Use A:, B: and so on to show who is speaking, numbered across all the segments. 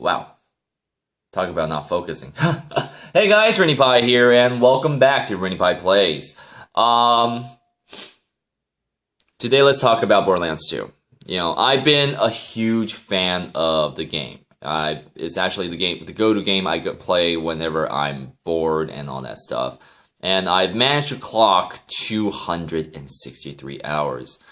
A: Wow. Talk about not focusing. Hey guys, RinniePie here, and welcome back to RinniePie Plays. Today let's talk about Borderlands 2. I've been a huge fan of the game. It's actually the go-to game I could play whenever I'm bored and all that stuff. And I've managed to clock 263 hours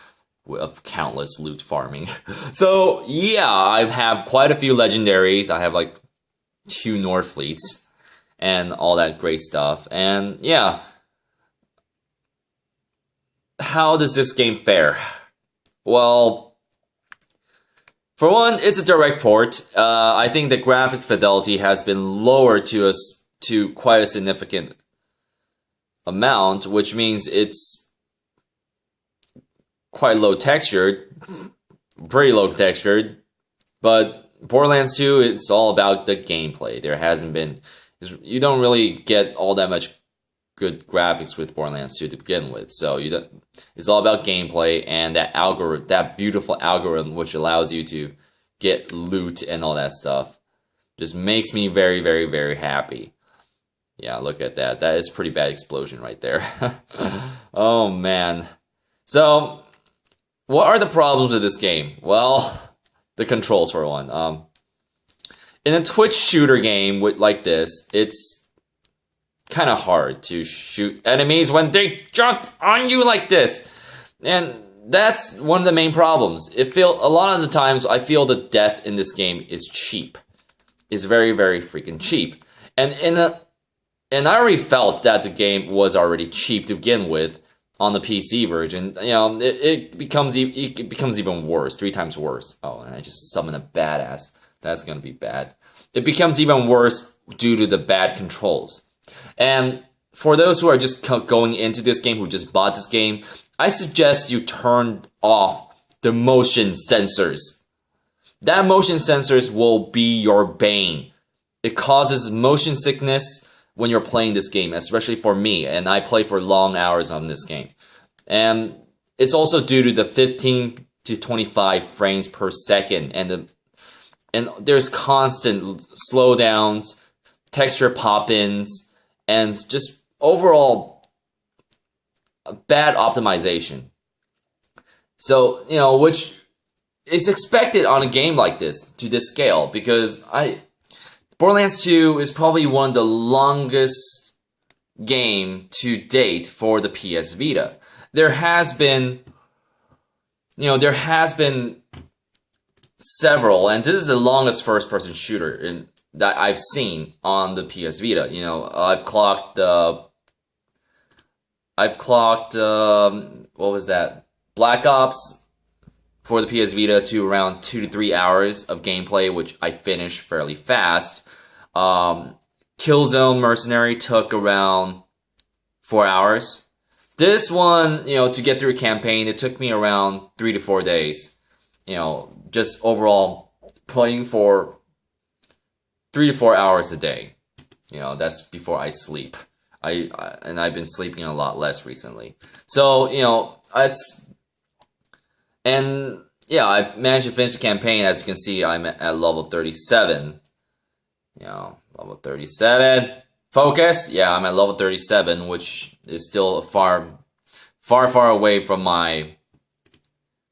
A: of countless loot farming. So yeah, I have quite a few legendaries. I have like 2 North Fleets and all that great stuff. And yeah, how does this game fare? Well, for one, it's a direct port. I think the graphic fidelity has been lowered to quite a significant amount, which means it's quite low textured, pretty low textured. But Borderlands 2, it's all about the gameplay. You don't really get all that much good graphics with Borderlands 2 to begin with. So it's all about gameplay and that beautiful algorithm which allows you to get loot and all that stuff. Just makes me very, very, very happy. Yeah, look at that. That is a pretty bad explosion right there. Oh man. So, what are the problems with this game? Well, the controls for one. In a Twitch shooter game like this, it's kind of hard to shoot enemies when they jump on you like this. And that's one of the main problems. A lot of the times I feel the death in this game is cheap. It's very, very freaking cheap. And I already felt that the game was already cheap to begin with on the PC version. It becomes even worse, 3 times worse. Oh, and I just summoned a badass. That's gonna be bad. It becomes even worse due to the bad controls. And for those who are just going into this game, who just bought this game, I suggest you turn off the motion sensors. That motion sensors will be your bane. It causes motion sickness when you're playing this game, especially for me, and I play for long hours on this game. And it's also due to the 15 to 25 frames per second, and there's constant slowdowns, texture pop-ins, and just overall bad optimization. So, which is expected on a game like this, to this scale, because Borderlands 2 is probably one of the longest game to date for the PS Vita. There has been several, and this is the longest first-person shooter that I've seen on the PS Vita. I've clocked what was that? Black Ops for the PS Vita to around 2 to 3 hours of gameplay, which I finished fairly fast. Killzone Mercenary took around 4 hours. This one, to get through a campaign, it took me around 3 to 4 days. Just overall playing for 3 to 4 hours a day. That's before I sleep. And I've been sleeping a lot less recently. So, I managed to finish the campaign. As you can see, I'm at level 37. Level 37. Focus. Yeah, I'm at level 37, which is still far, far, far away from my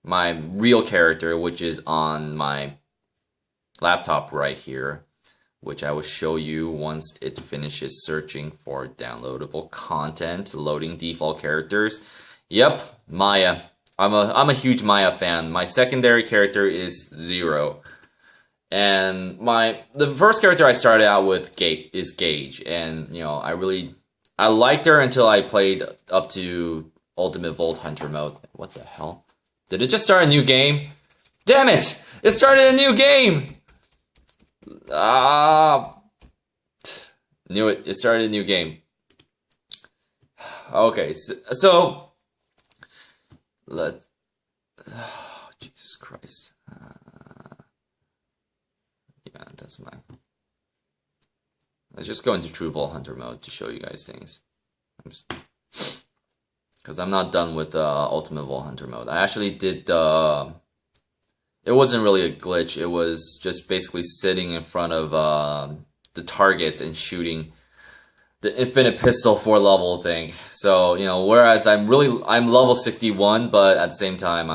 A: real character, which is on my laptop right here, which I will show you once it finishes searching for downloadable content, loading default characters. Yep, Maya. I'm a huge Maya fan. My secondary character is Zero. And the first character I started out with is Gage, and I liked her until I played up to Ultimate Vault Hunter mode. What the hell? Did it just start a new game? Damn it! It started a new game! Knew it. It started a new game. Okay, so let's. Oh, Jesus Christ. Yeah, that's my. Let's just go into True Vault Hunter mode to show you guys things. Because I'm not done with Ultimate Vault Hunter mode. I actually did it wasn't really a glitch. It was just basically sitting in front of the targets and shooting the infinite pistol 4 level thing. So, you know, whereas I'm level 61, but at the same time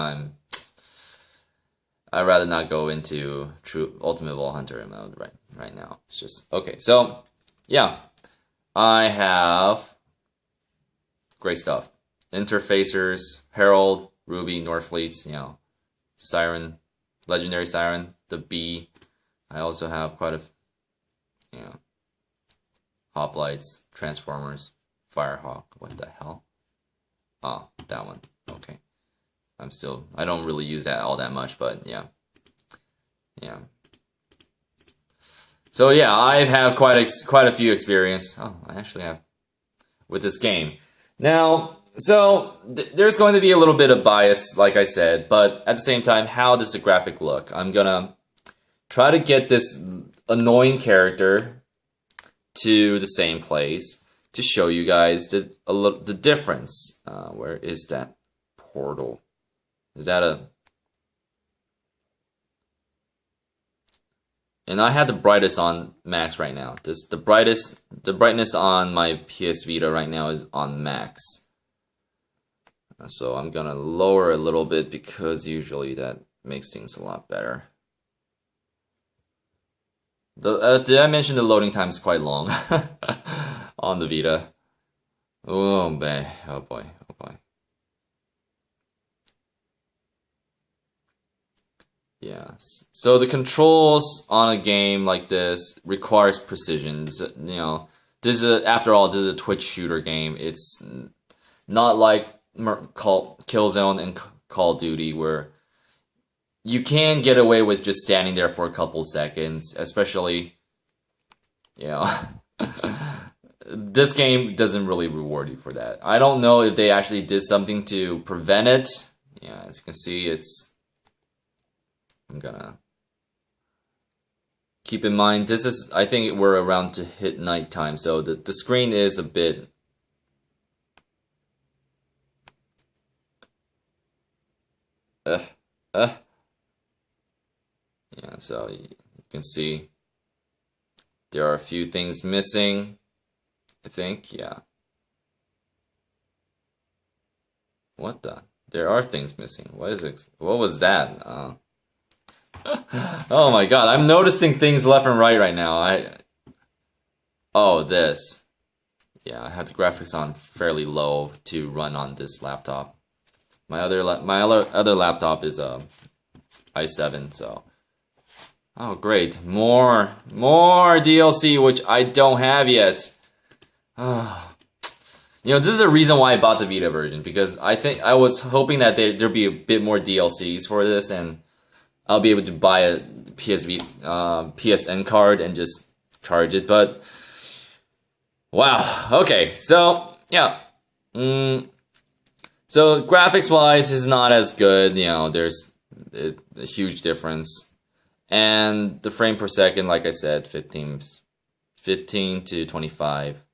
A: I'd rather not go into true ultimate Vault Hunter mode right now. It's just okay. So yeah, I have great stuff. Interfacers, Herald, Ruby, Northfleets, you know, Siren, Legendary Siren, the Bee. I also have quite a, you know, Hoplites, Transformers, Firehawk. What the hell? Oh, that one. Okay. I don't really use that all that much, but yeah. Yeah. So yeah, I have quite a few experience. Oh, I actually have with this game. Now, so there's going to be a little bit of bias, like I said, but at the same time, how does the graphic look? I'm gonna try to get this annoying character to the same place to show you guys the difference. Where is that portal? Is that a... And I have the brightest on max right now. The brightness on my PS Vita right now is on max. So I'm gonna lower a little bit because usually that makes things a lot better. Did I mention the loading time is quite long on the Vita? Oh boy, oh boy, oh boy. Yeah, so the controls on a game like this requires precision. You know, after all, this is a Twitch shooter game. It's not like Killzone and Call of Duty where you can get away with just standing there for a couple seconds, especially, you know, this game doesn't really reward you for that. I don't know if they actually did something to prevent it. Yeah, as you can see, I'm gonna keep in mind, I think we're around to hit nighttime, so the screen is a bit... Yeah, so you can see there are a few things missing, I think, yeah. What the? There are things missing. What is it? What was that? Oh my god, I'm noticing things left and right now. Oh, this. Yeah, I have the graphics on fairly low to run on this laptop. My other laptop is a i7, so... Oh, great. More DLC, which I don't have yet. You know, this is the reason why I bought the Vita version, because I was hoping that there'd be a bit more DLCs for this, and I'll be able to buy a PSN card and just charge it, but... Wow, okay, so, yeah. So, graphics-wise, is not as good, you know, there's a huge difference. And the frame per second, like I said, 15 to 25.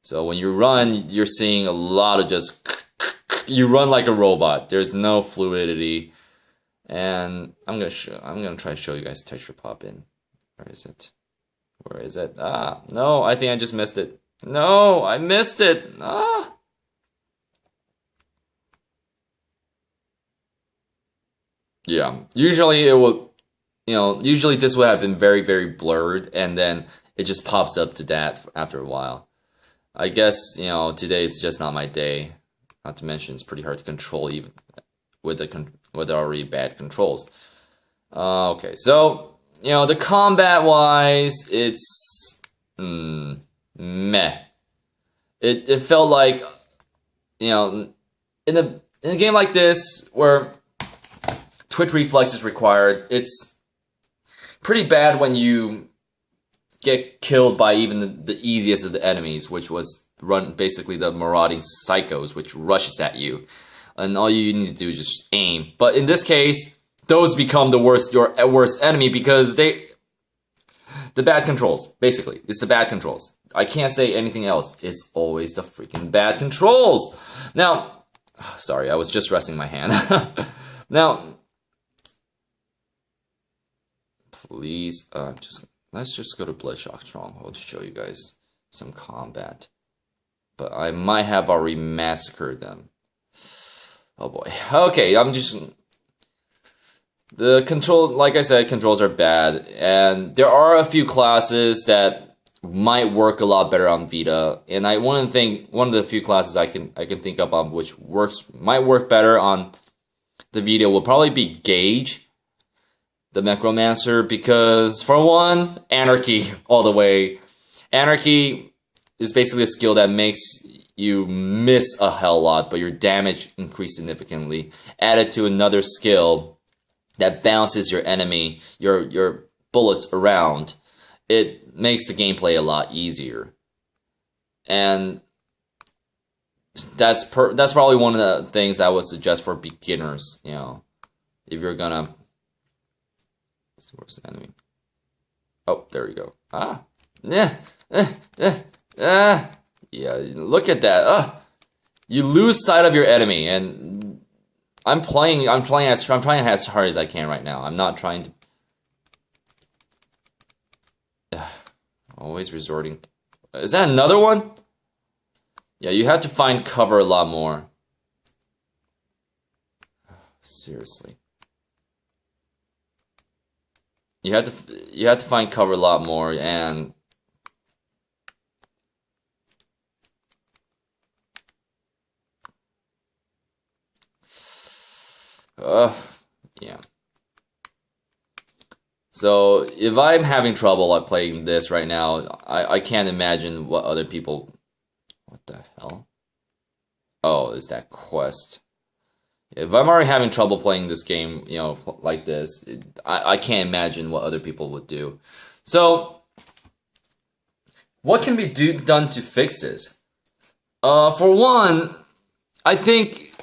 A: So when you run, you're seeing a lot of just... You run like a robot. There's no fluidity. And I'm gonna try to show you guys texture pop in. Where is it? Where is it? Ah, no, I think I just missed it. No, I missed it. Ah. Yeah, usually it will... You know, usually this would have been very, very blurred, and then it just pops up to that after a while. I guess, you know, today is just not my day. Not to mention, it's pretty hard to control even with already bad controls. Okay, so, you know, the combat-wise, it's... meh. It felt like, you know, in a game like this, where Twitch reflex is required, it's pretty bad when you get killed by even the easiest of the enemies, which was basically the marauding psychos, which rushes at you. And all you need to do is just aim. But in this case, those become your worst enemy because the bad controls, basically. It's the bad controls. I can't say anything else. It's always the freaking bad controls. Now, sorry, I was just resting my hand. Now, please. Let's just go to Bloodshock Stronghold to show you guys some combat. But I might have already massacred them. Oh boy. Okay, the control, like I said, controls are bad, and there are a few classes that might work a lot better on Vita. And one of the few classes I can think of which might work better on the Vita will probably be Gage, the Necromancer, because for one, Anarchy all the way. Anarchy is basically a skill that makes you miss a hell lot, but your damage increased significantly. Added to another skill that bounces your enemy, your bullets around. It makes the gameplay a lot easier. And that's probably one of the things I would suggest for beginners, you know. If you're gonna... Where's the enemy? Oh, there we go. Yeah, look at that. You lose sight of your enemy, and I'm trying as hard as I can right now. I'm not trying to... Always resorting. Is that another one? Yeah, you have to find cover a lot more. Seriously. You have to find cover a lot more, and yeah. So if I'm having trouble like playing this right now, I can't imagine what other people... What the hell? Oh, it's that quest. If I'm already having trouble playing this game, you know, like this, I can't imagine what other people would do. So, what can be done to fix this? For one, I think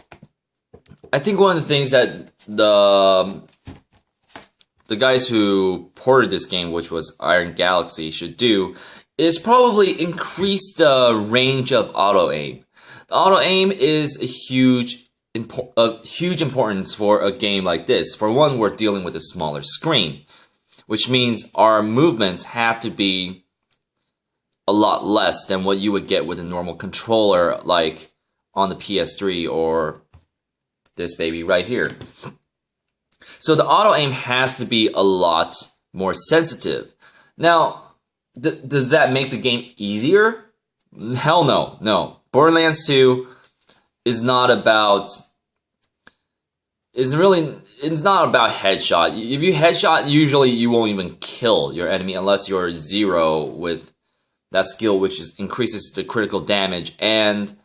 A: one of the things that the guys who ported this game, which was Iron Galaxy, should do is probably increase the range of auto-aim. The auto-aim is of huge importance for a game like this. For one, we're dealing with a smaller screen, which means our movements have to be a lot less than what you would get with a normal controller, like on the PS3 or this baby right here. So the auto-aim has to be a lot more sensitive. Now, does that make the game easier? Hell no, no. Borderlands 2 is not about... It's not about headshot. If you headshot, usually you won't even kill your enemy unless you're 0 with that skill, which increases the critical damage and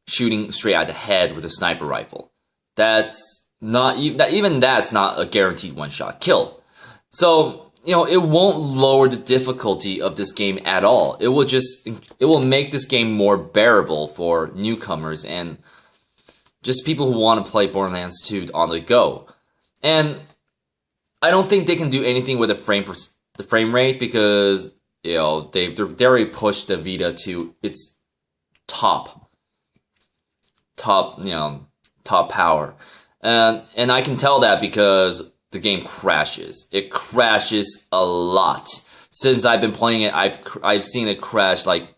A: shooting straight at the head with a sniper rifle. That's not that's not a guaranteed one-shot kill. So, you know, it won't lower the difficulty of this game at all. It will make this game more bearable for newcomers and just people who want to play Borderlands 2 on the go. And I don't think they can do anything with the frame rate because, you know, they already pushed the Vita to its top power. And I can tell that because the game crashes. It crashes a lot. Since I've been playing it, I've seen it crash like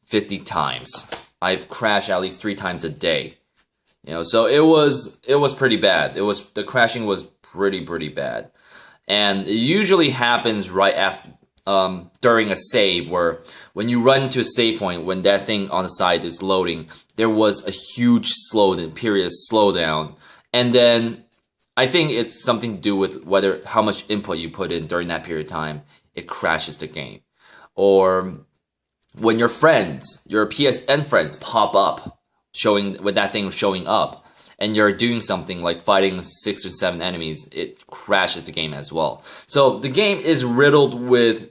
A: 50 times. I've crashed at least 3 times a day. You know, so it was pretty bad. The crashing was pretty bad. And it usually happens right after during a save, where when you run to a save point, when that thing on the side is loading, there was a huge period of slowdown. And then I think it's something to do with how much input you put in during that period of time, it crashes the game. Or when your PSN friends pop up, with that thing showing up, and you're doing something like fighting 6 or 7 enemies, it crashes the game as well. So the game is riddled with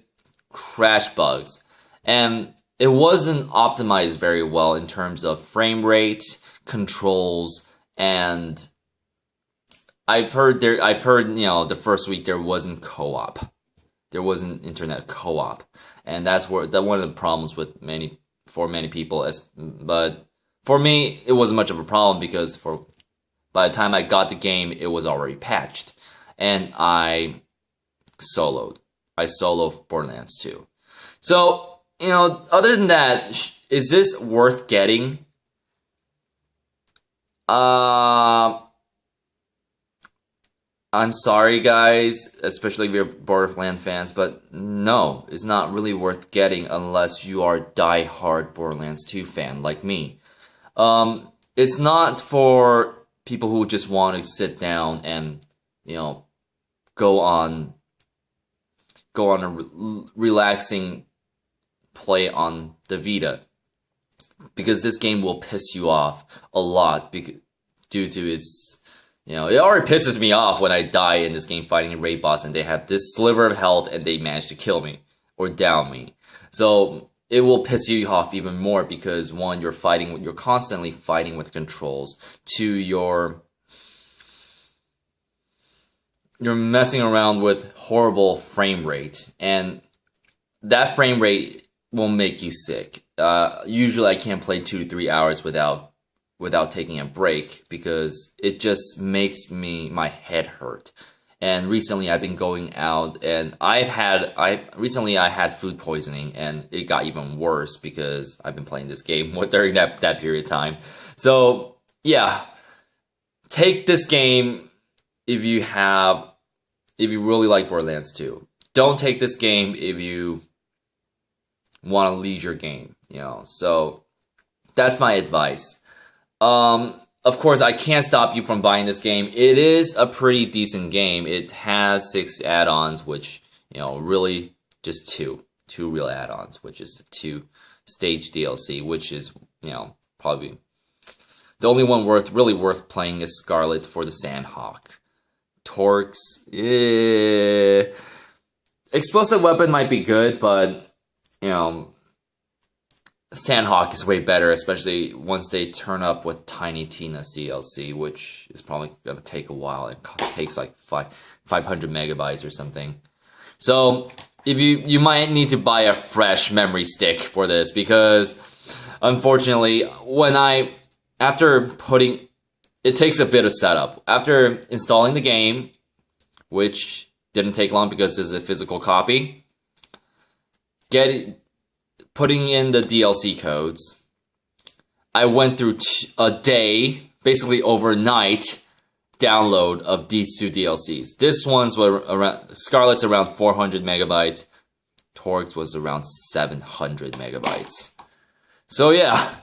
A: crash bugs, and it wasn't optimized very well in terms of frame rate, controls, and I've heard you know, the first week there wasn't co-op. There wasn't internet co-op, and that's one of the problems for many people. But for me, it wasn't much of a problem because by the time I got the game, it was already patched, and I soloed. I soloed Borderlands 2. So, you know, other than that, is this worth getting? I'm sorry, guys, especially if you're Borderlands fans, but no, it's not really worth getting unless you are a die-hard Borderlands 2 fan like me. It's not for people who just want to sit down and, you know, go on a relaxing play on the Vita, because this game will piss you off a lot due to its, you know, it already pisses me off when I die in this game fighting a raid boss and they have this sliver of health and they manage to kill me or down me. So it will piss you off even more because one, you're constantly fighting with controls. Two, you're messing around with horrible frame rate, and that frame rate will make you sick. Usually I can't play 2 to 3 hours without taking a break because it just makes my head hurt. And recently I've been going out and recently I had food poisoning and it got even worse because I've been playing this game during that period of time. So yeah, take this game if you really like Borderlands 2. Don't take this game if you want a leisure game, you know. So that's my advice. Of course, I can't stop you from buying this game. It is a pretty decent game. It has 6 add-ons, which, you know, really just two real add-ons, which is the 2 stage DLC, which is, you know, probably the only one really worth playing is Scarlet for the Sandhawk. Torques, explosive weapon might be good, but, you know, Sandhawk is way better, especially once they turn up with Tiny Tina's DLC, which is probably going to take a while. It takes like 500 megabytes or something. So if you might need to buy a fresh memory stick for this, because unfortunately, it takes a bit of setup. After installing the game, which didn't take long because this is a physical copy, putting in the DLC codes, I went through a day, basically overnight, download of these 2 DLCs. This one's Scarlet's around 400 megabytes, Torques was around 700 megabytes. So yeah,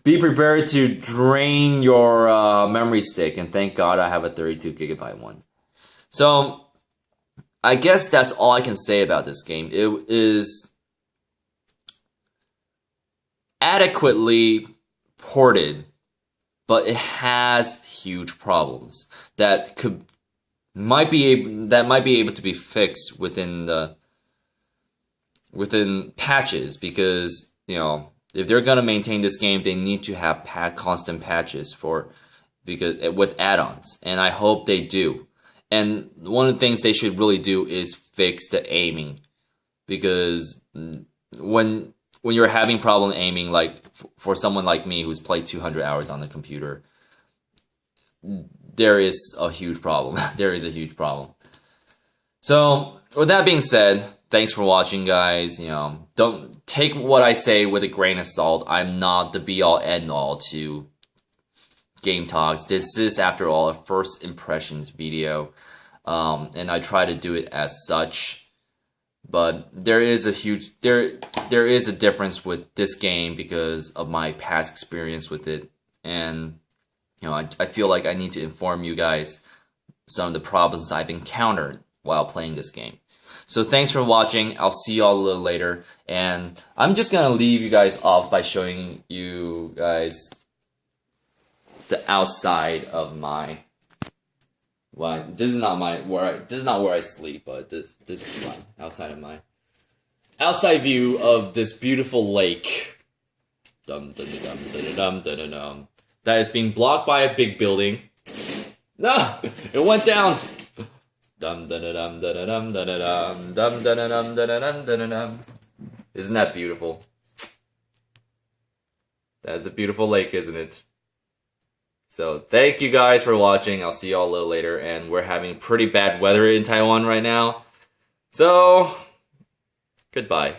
A: be prepared to drain your memory stick, and thank God I have a 32 gigabyte one. So I guess that's all I can say about this game. It is adequately ported, but it has huge problems that might be able to be fixed within patches, because, you know, if they're gonna maintain this game, they need to have constant patches with add-ons, and I hope they do. And one of the things they should really do is fix the aiming, because when you're having problem aiming, like for someone like me who's played 200 hours on the computer, there is a huge problem. There is a huge problem. So with that being said, thanks for watching, guys. You know, don't take what I say with a grain of salt. I'm not the be all end all to Game Talks. This is, after all, a first impressions video, and I try to do it as such. But there is a difference with this game because of my past experience with it, and, you know, I feel like I need to inform you guys some of the problems I've encountered while playing this game. So thanks for watching. I'll see y'all a little later, and I'm just gonna leave you guys off by showing you guys the outside of my. Well, this is not where I sleep, but this is my outside view of this beautiful lake. Dum dum dum dum dum dum dum. That is being blocked by a big building. No, it went down. Dum dum dum dum dum dum dum dum dum dum dum dum. Isn't that beautiful? That is a beautiful lake, isn't it? So thank you guys for watching. I'll see y'all a little later, and we're having pretty bad weather in Taiwan right now. So, goodbye.